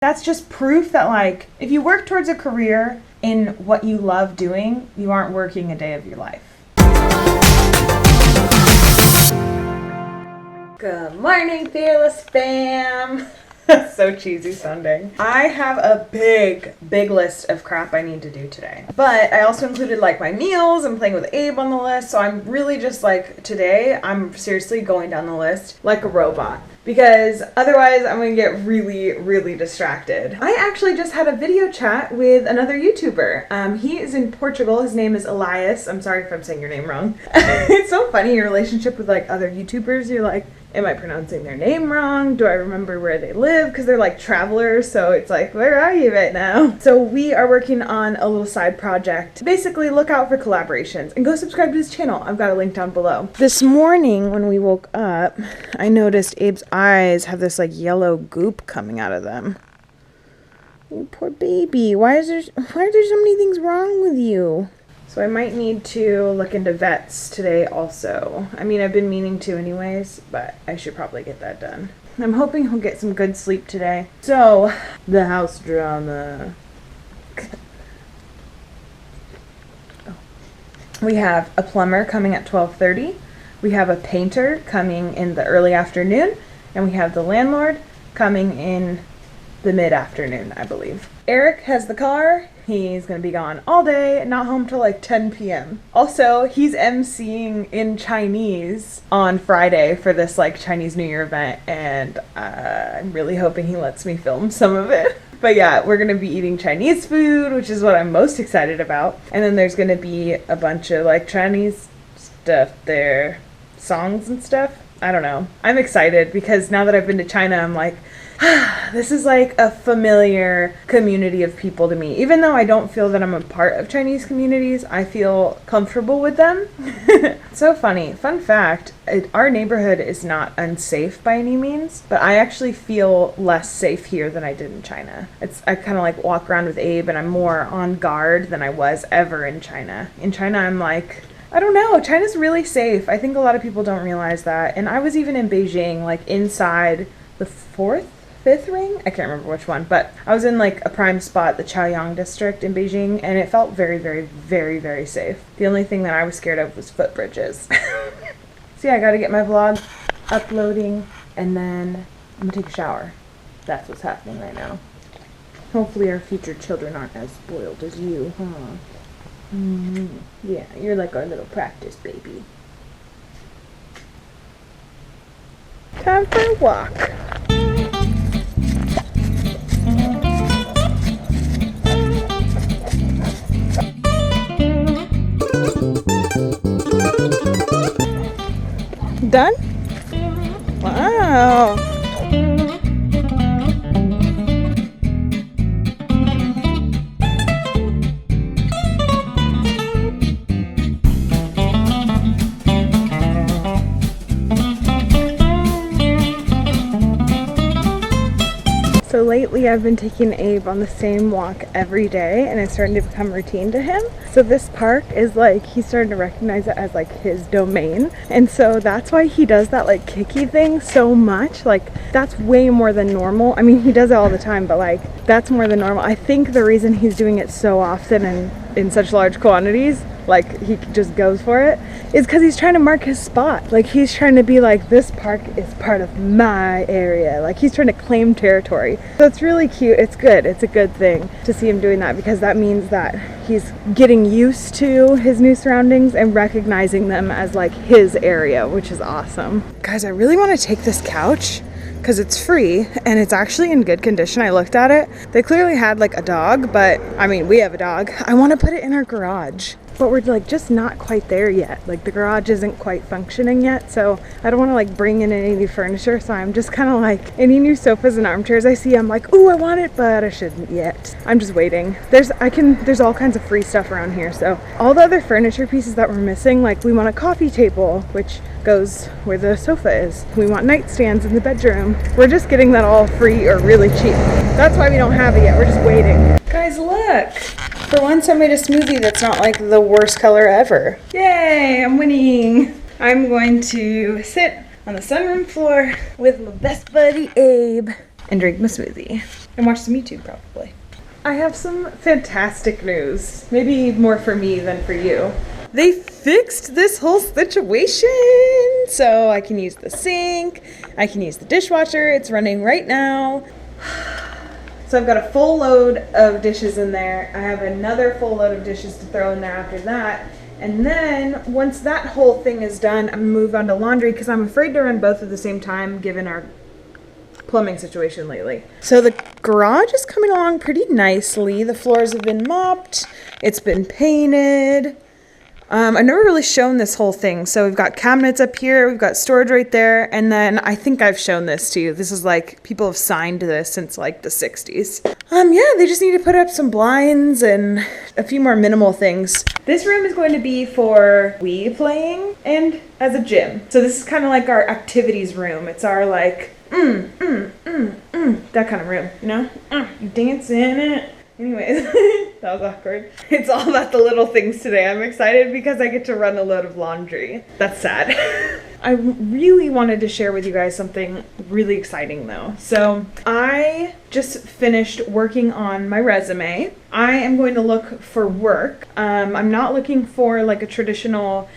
That's just proof that, like, if you work towards a career in what you love doing, you aren't working a day of your life. Good morning, Fearless fam. So cheesy sounding. I have a big list of crap I need to do today. But I also included like my meals and playing with Abe on the list. So I'm really just like, today I'm seriously going down the list like a robot. Because otherwise I'm going to get really distracted. I actually just had a video chat with another YouTuber. He is in Portugal. His name is Elias. I'm sorry if I'm saying your name wrong. It's so funny, your relationship with like other YouTubers. You're like, am I pronouncing their name wrong? Do I remember where they live? Because they're like travelers, so it's like, where are you right now? So we are working on a little side project. Basically, look out for collaborations and go subscribe to his channel. I've got a link down below. This morning when we woke up, I noticed Abe's eyes have this like yellow goop coming out of them. Oh, poor baby. Why are there so many things wrong with you? So I might need to look into vets today also. I mean, I've been meaning to anyways, but I should probably get that done. I'm hoping he'll get some good sleep today. So, the house drama. We have a plumber coming at 12:30. We have a painter coming in the early afternoon. And we have the landlord coming in the mid-afternoon, I believe. Eric has the car. He's going to be gone all day, not home till like 10 p.m. Also, he's emceeing in Chinese on Friday for this like Chinese New Year event, and I'm really hoping he lets me film some of it. But yeah, we're going to be eating Chinese food, which is what I'm most excited about. And then there's going to be a bunch of like Chinese stuff there, songs and stuff. I don't know. I'm excited because now that I've been to China, I'm like, this is like a familiar community of people to me. Even though I don't feel that I'm a part of Chinese communities, I feel comfortable with them. So funny. Fun fact, our neighborhood is not unsafe by any means, but I actually feel less safe here than I did in China. I kind of like walk around with Abe and I'm more on guard than I was ever in China. In China, I'm like, I don't know. China's really safe. I think a lot of people don't realize that. And I was even in Beijing, like inside the fifth ring? I can't remember which one, but I was in like a prime spot, the Chaoyang district in Beijing, and it felt very safe. The only thing that I was scared of was footbridges. So yeah, I gotta get my vlog uploading, and then I'm gonna take a shower. That's what's happening right now. Hopefully our future children aren't as spoiled as you, huh? Yeah, you're like our little practice baby. Time for a walk. Done? Wow. So lately I've been taking Abe on the same walk every day, and it's starting to become routine to him. So this park is like, he's starting to recognize it as like his domain, and so that's why he does that like kicky thing so much. Like that's way more than normal. I mean, he does it all the time, but like that's more than normal. I think the reason he's doing it so often and in such large quantities, like he just goes for it, is because he's trying to mark his spot. Like he's trying to be like, this park is part of my area. Like he's trying to claim territory. So it's really cute. It's good. It's a good thing to see him doing that, because that means that he's getting used to his new surroundings and recognizing them as like his area, which is awesome. Guys, I really want to take this couch because it's free and it's actually in good condition. I looked at it. They clearly had like a dog, but I mean, we have a dog. I want to put it in our garage, but we're like just not quite there yet. Like the garage isn't quite functioning yet, so I don't want to like bring in any new furniture. So I'm just kind of like, any new sofas and armchairs I see, I'm like, ooh, I want it, but I shouldn't yet. I'm just waiting. There's all kinds of free stuff around here. So all the other furniture pieces that we're missing, like we want a coffee table, which goes where the sofa is. We want nightstands in the bedroom. We're just getting that all free or really cheap. That's why we don't have it yet. We're just waiting. Guys, look. For once I made a smoothie that's not like the worst color ever. Yay, I'm winning. I'm going to sit on the sunroom floor with my best buddy Abe and drink my smoothie. and watch some YouTube probably. I have some fantastic news. Maybe more for me than for you. They fixed this whole situation. So I can use the sink. I can use the dishwasher. It's running right now. So I've got a full load of dishes in there. I have another full load of dishes to throw in there after that. And then once that whole thing is done, I'm gonna move on to laundry because I'm afraid to run both at the same time given our plumbing situation lately. So the garage is coming along pretty nicely. The floors have been mopped. It's been painted. I've never really shown this whole thing. So we've got cabinets up here. We've got storage right there. And then I think I've shown this to you. This is like, people have signed this since like the 60s. Yeah, they just need to put up some blinds and a few more minimal things. This room is going to be for Wii playing and as a gym. So this is kind of like our activities room. It's our like, that kind of room, you know? You dance in it. Anyways, that was awkward. It's all about the little things today. I'm excited because I get to run a load of laundry. That's sad. I really wanted to share with you guys something really exciting though. So I just finished working on my resume. I am going to look for work. I'm not looking for like a traditional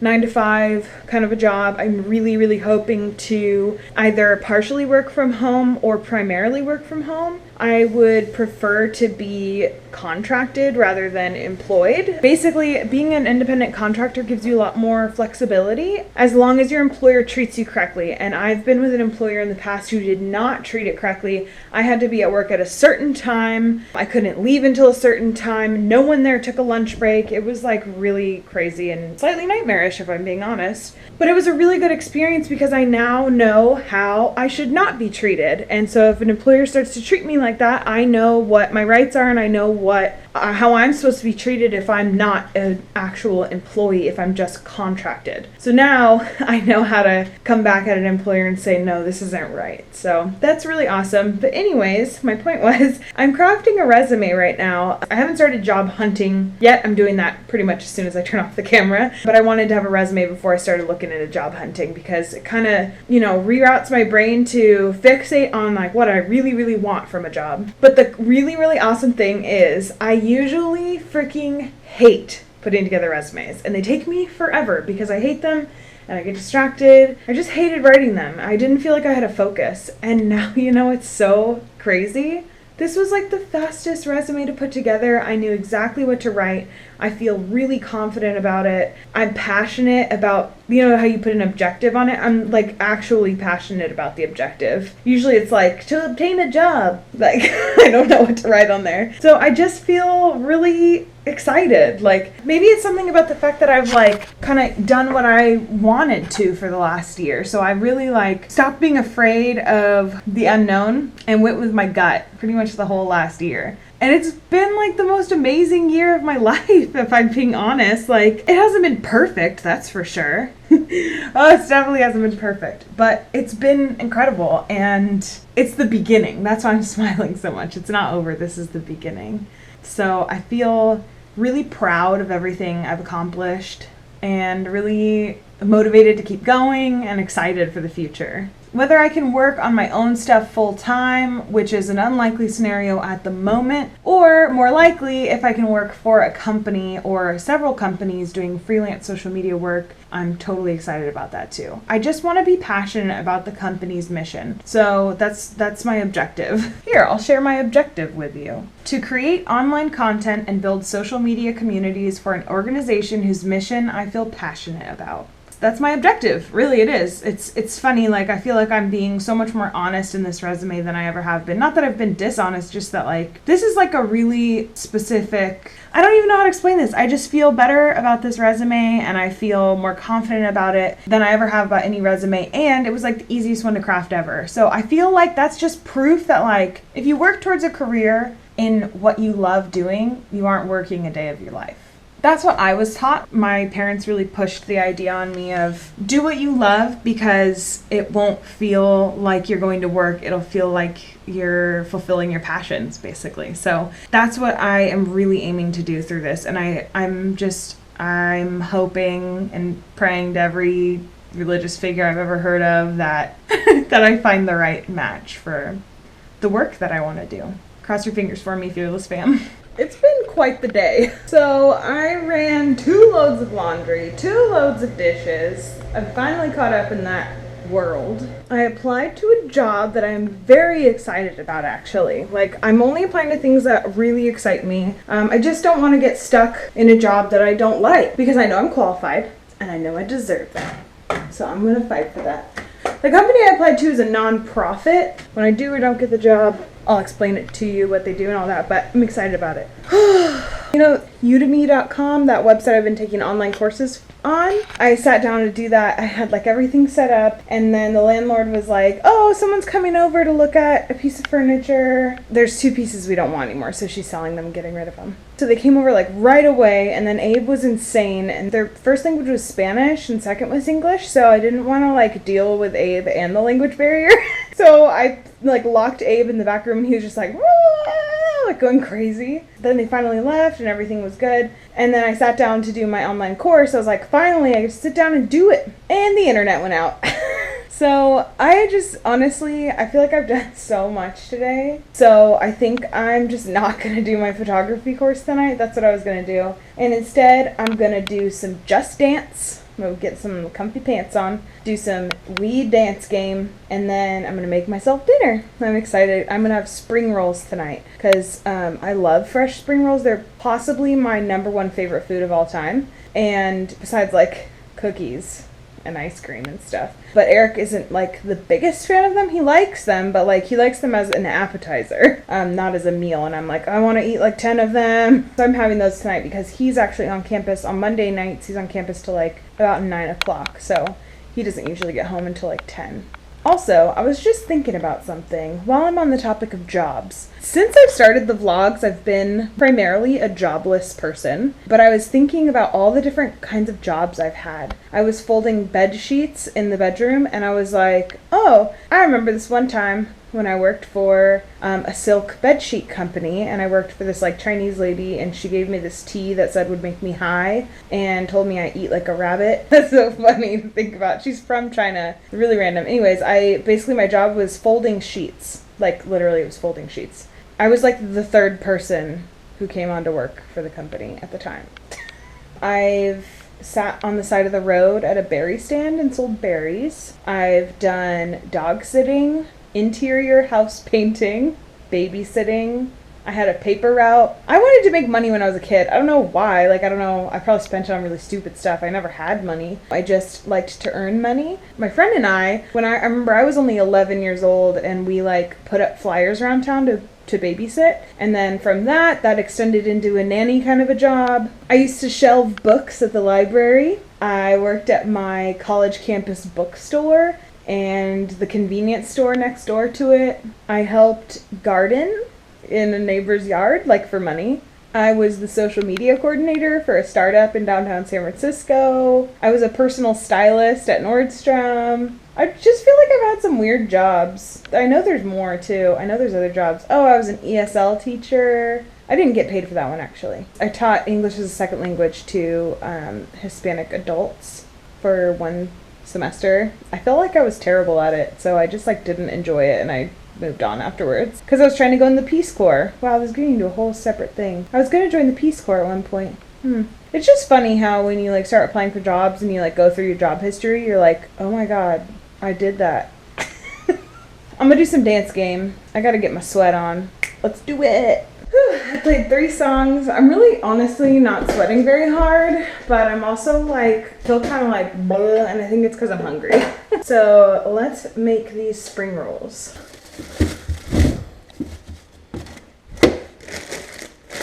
9-to-5 kind of a job. I'm really hoping to either partially work from home or primarily work from home. I would prefer to be contracted rather than employed. Basically, being an independent contractor gives you a lot more flexibility as long as your employer treats you correctly. And I've been with an employer in the past who did not treat it correctly. I had to be at work at a certain time. I couldn't leave until a certain time. No one there took a lunch break. It was like really crazy and slightly nightmarish if I'm being honest. But it was a really good experience because I now know how I should not be treated. And so if an employer starts to treat me like that, I know what my rights are and I know how I'm supposed to be treated if I'm not an actual employee, if I'm just contracted. So now I know how to come back at an employer and say, no, this isn't right. So that's really awesome. But anyways, my point was I'm crafting a resume right now. I haven't started job hunting yet. I'm doing that pretty much as soon as I turn off the camera. But I wanted to have a resume before I started looking into job hunting because it kind of, reroutes my brain to fixate on like what I really want from a job. But the really awesome thing is I usually freaking hate putting together resumes and they take me forever because I hate them and I get distracted. I just hated writing them. I didn't feel like I had a focus. And now, it's so crazy. This was like the fastest resume to put together. I knew exactly what to write. I feel really confident about it. I'm passionate about, how you put an objective on it. I'm like actually passionate about the objective. Usually it's like to obtain a job. Like I don't know what to write on there. So I just feel really excited. Like maybe it's something about the fact that I've like kind of done what I wanted to for the last year. So I really like stopped being afraid of the unknown and went with my gut pretty much the whole last year. And it's been like the most amazing year of my life, if I'm being honest. Like, it hasn't been perfect, that's for sure. It definitely hasn't been perfect. But it's been incredible, and it's the beginning. That's why I'm smiling so much. It's not over. This is the beginning. So I feel really proud of everything I've accomplished and really motivated to keep going and excited for the future. Whether I can work on my own stuff full time, which is an unlikely scenario at the moment, or more likely if I can work for a company or several companies doing freelance social media work, I'm totally excited about that too. I just want to be passionate about the company's mission. So that's my objective. Here, I'll share my objective with you. To create online content and build social media communities for an organization whose mission I feel passionate about. That's my objective. Really, it is. It's funny, like I feel like I'm being so much more honest in this resume than I ever have been. Not that I've been dishonest, just that like this is like a really specific, I don't even know how to explain this. I just feel better about this resume and I feel more confident about it than I ever have about any resume, and it was like the easiest one to craft ever. So I feel like that's just proof that like if you work towards a career in what you love doing, you aren't working a day of your life. That's what I was taught. My parents really pushed the idea on me of do what you love because it won't feel like you're going to work. It'll feel like you're fulfilling your passions, basically. So that's what I am really aiming to do through this. And I'm hoping and praying to every religious figure I've ever heard of that that I find the right match for the work that I want to do. Cross your fingers for me, fearless fam. It's been quite the day. So I ran 2 loads of laundry, 2 loads of dishes. I'm finally caught up in that world. I applied to a job that I'm very excited about, actually. Like, I'm only applying to things that really excite me. I just don't want to get stuck in a job that I don't like, because I know I'm qualified and I know I deserve that. So I'm gonna fight for that. The company I applied to is a non-profit. When I do or don't get the job, I'll explain it to you, what they do and all that, but I'm excited about it. You know, udemy.com, that website I've been taking online courses on, I sat down to do that. I had like everything set up, and then the landlord was like, oh, someone's coming over to look at a piece of furniture. There's 2 pieces we don't want anymore, so she's selling them, getting rid of them. So they came over like right away, and then Abe was insane, and their first language was Spanish and second was English, so I didn't want to like deal with Abe and the language barrier. So I like locked Abe in the back room, and he was just like, like going crazy. Then they finally left and everything was good. And then I sat down to do my online course. I was like, finally, I get to sit down and do it. And the internet went out. So I just, honestly, I feel like I've done so much today. So I think I'm just not going to do my photography course tonight. That's what I was going to do. And instead, I'm going to do some Just Dance. I'm going to get some comfy pants on, do some Wii dance game, and then I'm going to make myself dinner. I'm excited. I'm going to have spring rolls tonight because I love fresh spring rolls. They're possibly my #1 favorite food of all time. And besides like cookies and ice cream and stuff. But Eric isn't like the biggest fan of them. He likes them, but like he likes them as an appetizer, not as a meal. And I'm like, I want to eat like 10 of them. So I'm having those tonight because he's actually on campus on Monday nights. He's on campus till like about 9 o'clock. So he doesn't usually get home until like 10. Also, I was just thinking about something while I'm on the topic of jobs. Since I've started the vlogs, I've been primarily a jobless person, but I was thinking about all the different kinds of jobs I've had. I was folding bed sheets in the bedroom, and I was like, oh, I remember this one time when I worked for a silk bedsheet company, and I worked for this like Chinese lady, and she gave me this tea that said would make me high and told me I eat like a rabbit. That's so funny to think about. She's from China. Really random. Anyways, my job was folding sheets. Like literally it was folding sheets. I was like the 3rd person who came on to work for the company at the time. I've sat on the side of the road at a berry stand and sold berries. I've done dog sitting, interior house painting, babysitting. I had a paper route. I wanted to make money when I was a kid. I don't know why. Like, I don't know. I probably spent it on really stupid stuff. I never had money. I just liked to earn money. My friend and I remember I was only 11 years old, and we like put up flyers around town to babysit. And then from that extended into a nanny kind of a job. I used to shelve books at the library. I worked at my college campus bookstore and the convenience store next door to it. I helped garden in a neighbor's yard, like for money. I was the social media coordinator for a startup in downtown San Francisco. I was a personal stylist at Nordstrom. I just feel like I've had some weird jobs. I know there's more too. I know there's other jobs. Oh, I was an ESL teacher. I didn't get paid for that one actually. I taught English as a second language to Hispanic adults for 1 semester. I felt like I was terrible at it, so I just like didn't enjoy it, and I moved on afterwards because I was trying to go in the Peace Corps. Wow, I was getting into a whole separate thing. I was going to join the Peace Corps at one point. It's just funny how when you like start applying for jobs and you like go through your job history, you're like, oh my god, I did that. I'm gonna do some dance game. I gotta get my sweat on. Let's do it. I played 3 songs. I'm really honestly not sweating very hard, but I'm also like, feel kind of like bleh, and I think it's because I'm hungry. So let's make these spring rolls.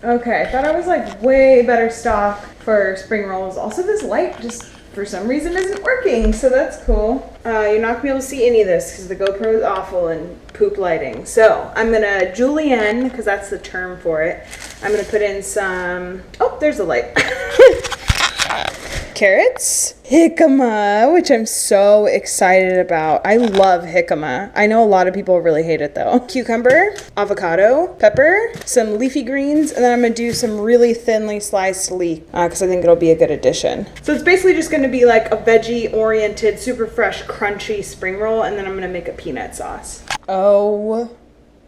Okay, I thought I was like way better stock for spring rolls. Also, this light just for some reason isn't working, so that's cool. You're not gonna be able to see any of this because the GoPro is awful and poop lighting. So I'm gonna julienne, because that's the term for it. I'm gonna put in some, oh, there's a light. Carrots, jicama, which I'm so excited about. I love jicama. I know a lot of people really hate it though. Cucumber, avocado, pepper, some leafy greens, and then I'm gonna do some really thinly sliced leek because I think it'll be a good addition. So it's basically just gonna be like a veggie oriented, super fresh, crunchy spring roll, and then I'm gonna make a peanut sauce. Oh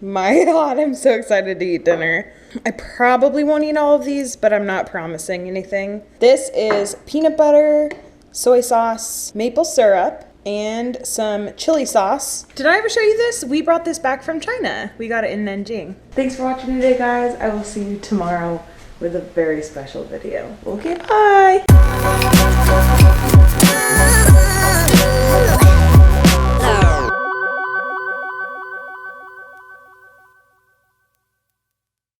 My God, I'm so excited to eat dinner. I probably won't eat all of these, but I'm not promising anything. This is peanut butter, soy sauce, maple syrup, and some chili sauce. Did I ever show you this? We brought this back from China. We got it in Nanjing. Thanks for watching today, guys. I will see you tomorrow with a very special video. Okay, bye.